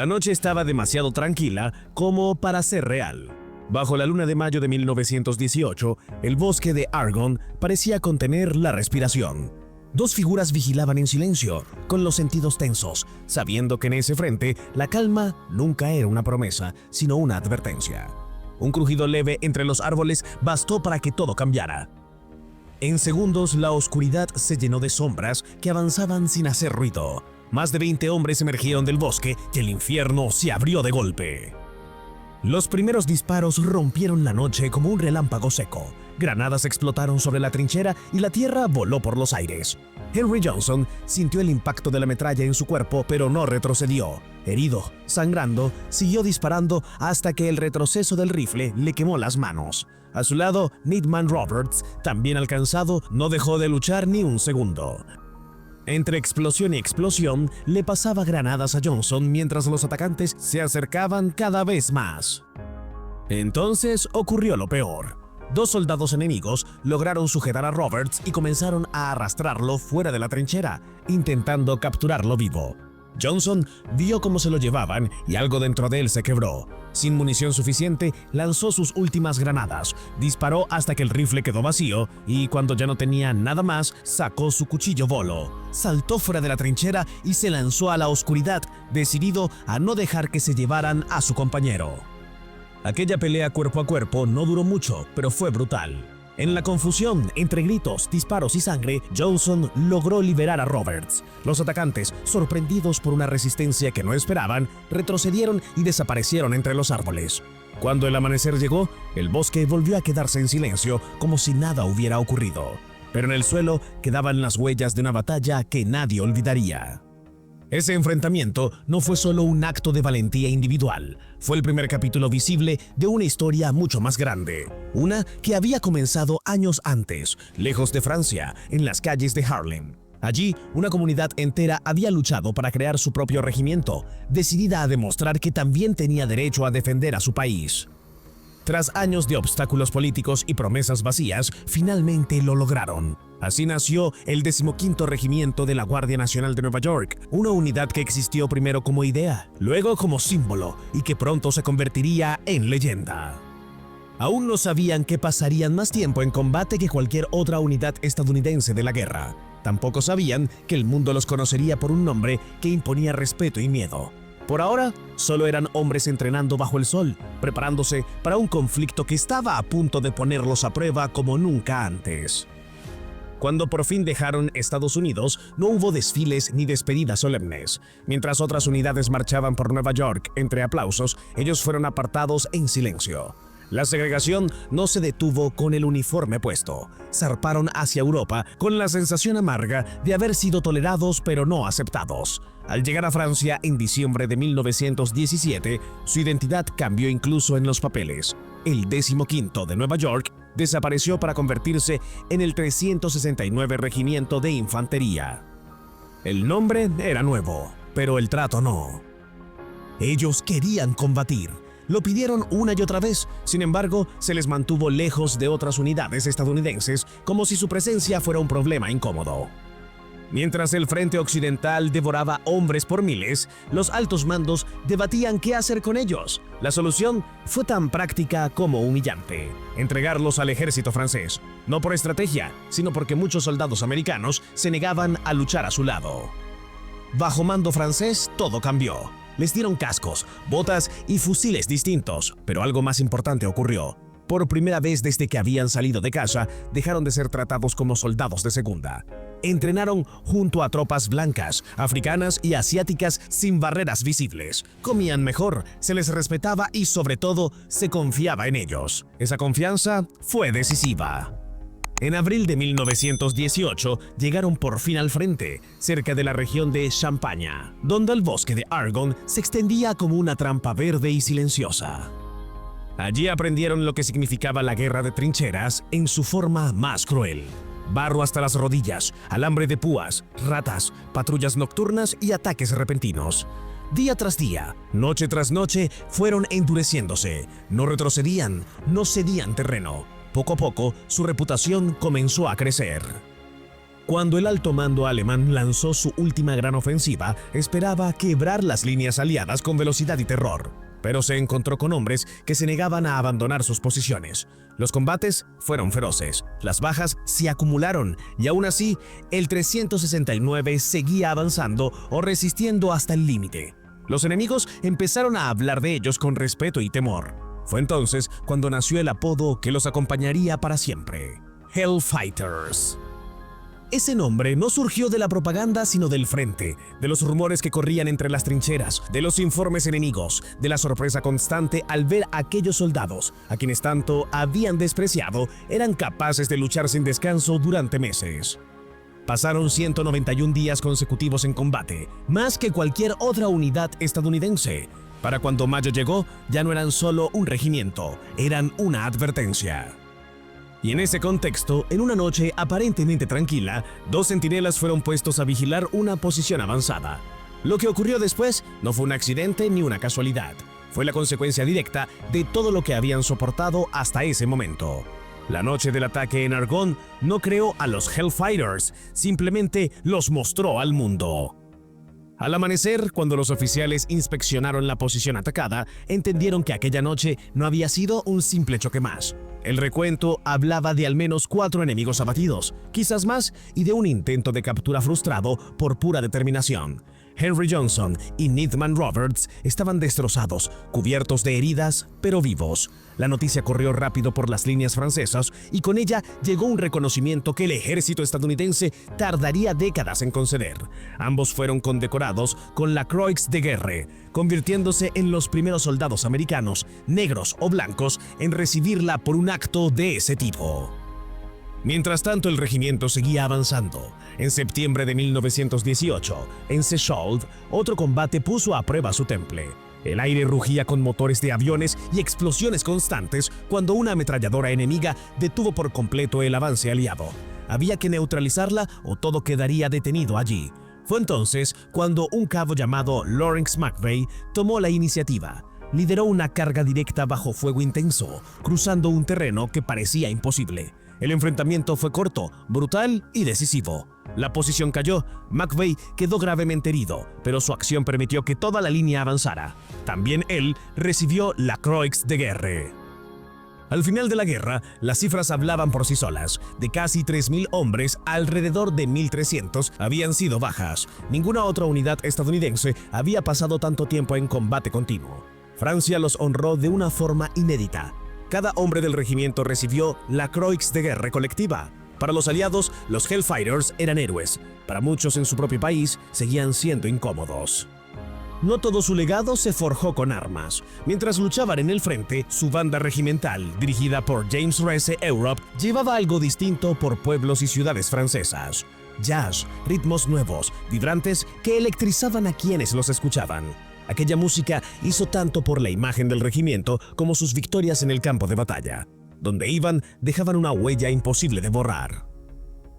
La noche estaba demasiado tranquila como para ser real. Bajo la luna de mayo de 1918, el bosque de Argonne parecía contener la respiración. Dos figuras vigilaban en silencio, con los sentidos tensos, sabiendo que en ese frente la calma nunca era una promesa, sino una advertencia. Un crujido leve entre los árboles bastó para que todo cambiara. En segundos, la oscuridad se llenó de sombras que avanzaban sin hacer ruido. Más de 20 hombres emergieron del bosque y el infierno se abrió de golpe. Los primeros disparos rompieron la noche como un relámpago seco. Granadas explotaron sobre la trinchera y la tierra voló por los aires. Henry Johnson sintió el impacto de la metralla en su cuerpo, pero no retrocedió. Herido, sangrando, siguió disparando hasta que el retroceso del rifle le quemó las manos. A su lado, Needham Roberts, también alcanzado, no dejó de luchar ni un segundo. Entre explosión y explosión, le pasaba granadas a Johnson mientras los atacantes se acercaban cada vez más. Entonces ocurrió lo peor. Dos soldados enemigos lograron sujetar a Roberts y comenzaron a arrastrarlo fuera de la trinchera, intentando capturarlo vivo. Johnson vio cómo se lo llevaban y algo dentro de él se quebró. Sin munición suficiente, lanzó sus últimas granadas, disparó hasta que el rifle quedó vacío y cuando ya no tenía nada más, sacó su cuchillo bolo. Saltó fuera de la trinchera y se lanzó a la oscuridad, decidido a no dejar que se llevaran a su compañero. Aquella pelea cuerpo a cuerpo no duró mucho, pero fue brutal. En la confusión, entre gritos, disparos y sangre, Johnson logró liberar a Roberts. Los atacantes, sorprendidos por una resistencia que no esperaban, retrocedieron y desaparecieron entre los árboles. Cuando el amanecer llegó, el bosque volvió a quedarse en silencio, como si nada hubiera ocurrido. Pero en el suelo quedaban las huellas de una batalla que nadie olvidaría. Ese enfrentamiento no fue solo un acto de valentía individual, fue el primer capítulo visible de una historia mucho más grande, una que había comenzado años antes, lejos de Francia, en las calles de Harlem. Allí, una comunidad entera había luchado para crear su propio regimiento, decidida a demostrar que también tenía derecho a defender a su país. Tras años de obstáculos políticos y promesas vacías, finalmente lo lograron. Así nació el 15º Regimiento de la Guardia Nacional de Nueva York, una unidad que existió primero como idea, luego como símbolo y que pronto se convertiría en leyenda. Aún no sabían que pasarían más tiempo en combate que cualquier otra unidad estadounidense de la guerra. Tampoco sabían que el mundo los conocería por un nombre que imponía respeto y miedo. Por ahora, solo eran hombres entrenando bajo el sol, preparándose para un conflicto que estaba a punto de ponerlos a prueba como nunca antes. Cuando por fin dejaron Estados Unidos, no hubo desfiles ni despedidas solemnes. Mientras otras unidades marchaban por Nueva York entre aplausos, ellos fueron apartados en silencio. La segregación no se detuvo con el uniforme puesto. Zarparon hacia Europa con la sensación amarga de haber sido tolerados pero no aceptados. Al llegar a Francia en diciembre de 1917, su identidad cambió incluso en los papeles. El 15º de Nueva York desapareció para convertirse en el 369 Regimiento de Infantería. El nombre era nuevo, pero el trato no. Ellos querían combatir. Lo pidieron una y otra vez, sin embargo, se les mantuvo lejos de otras unidades estadounidenses como si su presencia fuera un problema incómodo. Mientras el frente occidental devoraba hombres por miles, los altos mandos debatían qué hacer con ellos. La solución fue tan práctica como humillante: entregarlos al ejército francés, no por estrategia, sino porque muchos soldados americanos se negaban a luchar a su lado. Bajo mando francés, todo cambió. Les dieron cascos, botas y fusiles distintos, pero algo más importante ocurrió. Por primera vez desde que habían salido de casa, dejaron de ser tratados como soldados de segunda. Entrenaron junto a tropas blancas, africanas y asiáticas sin barreras visibles. Comían mejor, se les respetaba y sobre todo se confiaba en ellos. Esa confianza fue decisiva. En abril de 1918 llegaron por fin al frente, cerca de la región de Champaña, donde el bosque de Argonne se extendía como una trampa verde y silenciosa. Allí aprendieron lo que significaba la guerra de trincheras en su forma más cruel. Barro hasta las rodillas, alambre de púas, ratas, patrullas nocturnas y ataques repentinos. Día tras día, noche tras noche, fueron endureciéndose. No retrocedían, no cedían terreno. Poco a poco, su reputación comenzó a crecer. Cuando el alto mando alemán lanzó su última gran ofensiva, esperaba quebrar las líneas aliadas con velocidad y terror, pero se encontró con hombres que se negaban a abandonar sus posiciones. Los combates fueron feroces, las bajas se acumularon y aún así, el 369 seguía avanzando o resistiendo hasta el límite. Los enemigos empezaron a hablar de ellos con respeto y temor. Fue entonces cuando nació el apodo que los acompañaría para siempre: Hellfighters. Ese nombre no surgió de la propaganda sino del frente, de los rumores que corrían entre las trincheras, de los informes enemigos, de la sorpresa constante al ver a aquellos soldados, a quienes tanto habían despreciado, eran capaces de luchar sin descanso durante meses. Pasaron 191 días consecutivos en combate, más que cualquier otra unidad estadounidense. Para cuando mayo llegó, ya no eran solo un regimiento, eran una advertencia. Y en ese contexto, en una noche aparentemente tranquila, 2 centinelas fueron puestos a vigilar una posición avanzada. Lo que ocurrió después no fue un accidente ni una casualidad. Fue la consecuencia directa de todo lo que habían soportado hasta ese momento. La noche del ataque en Argonne no creó a los Hellfighters, simplemente los mostró al mundo. Al amanecer, cuando los oficiales inspeccionaron la posición atacada, entendieron que aquella noche no había sido un simple choque más. El recuento hablaba de al menos 4 enemigos abatidos, quizás más, y de un intento de captura frustrado por pura determinación. Henry Johnson y Needham Roberts estaban destrozados, cubiertos de heridas, pero vivos. La noticia corrió rápido por las líneas francesas y con ella llegó un reconocimiento que el ejército estadounidense tardaría décadas en conceder. Ambos fueron condecorados con la Croix de Guerre, convirtiéndose en los primeros soldados americanos, negros o blancos, en recibirla por un acto de ese tipo. Mientras tanto, el regimiento seguía avanzando. En septiembre de 1918, en Seescholdt, otro combate puso a prueba su temple. El aire rugía con motores de aviones y explosiones constantes cuando una ametralladora enemiga detuvo por completo el avance aliado. Había que neutralizarla o todo quedaría detenido allí. Fue entonces cuando un cabo llamado Lawrence McVeigh tomó la iniciativa. Lideró una carga directa bajo fuego intenso, cruzando un terreno que parecía imposible. El enfrentamiento fue corto, brutal y decisivo. La posición cayó, McVeigh quedó gravemente herido, pero su acción permitió que toda la línea avanzara. También él recibió la Croix de Guerre. Al final de la guerra, las cifras hablaban por sí solas. De casi 3.000 hombres, alrededor de 1.300 habían sido bajas. Ninguna otra unidad estadounidense había pasado tanto tiempo en combate continuo. Francia los honró de una forma inédita. Cada hombre del regimiento recibió la Croix de Guerre colectiva. Para los aliados, los Hellfighters eran héroes. Para muchos en su propio país, seguían siendo incómodos. No todo su legado se forjó con armas. Mientras luchaban en el frente, su banda regimental, dirigida por James Reese Europe, llevaba algo distinto por pueblos y ciudades francesas. Jazz, ritmos nuevos, vibrantes que electrizaban a quienes los escuchaban. Aquella música hizo tanto por la imagen del regimiento como sus victorias en el campo de batalla. Donde iban, dejaban una huella imposible de borrar.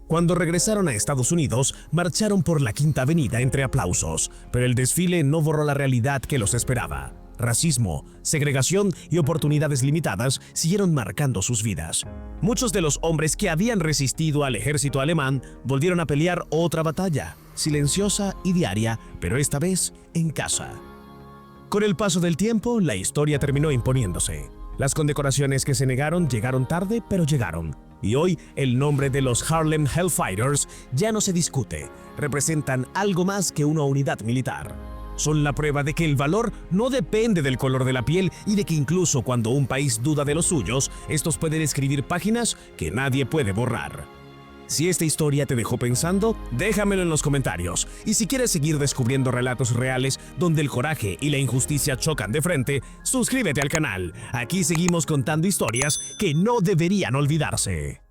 Cuando regresaron a Estados Unidos, marcharon por la Quinta Avenida entre aplausos, pero el desfile no borró la realidad que los esperaba. Racismo, segregación y oportunidades limitadas siguieron marcando sus vidas. Muchos de los hombres que habían resistido al ejército alemán volvieron a pelear otra batalla, silenciosa y diaria, pero esta vez en casa. Con el paso del tiempo, la historia terminó imponiéndose. Las condecoraciones que se negaron llegaron tarde, pero llegaron. Y hoy, el nombre de los Harlem Hellfighters ya no se discute. Representan algo más que una unidad militar. Son la prueba de que el valor no depende del color de la piel y de que incluso cuando un país duda de los suyos, estos pueden escribir páginas que nadie puede borrar. Si esta historia te dejó pensando, déjamelo en los comentarios. Y si quieres seguir descubriendo relatos reales donde el coraje y la injusticia chocan de frente, suscríbete al canal. Aquí seguimos contando historias que no deberían olvidarse.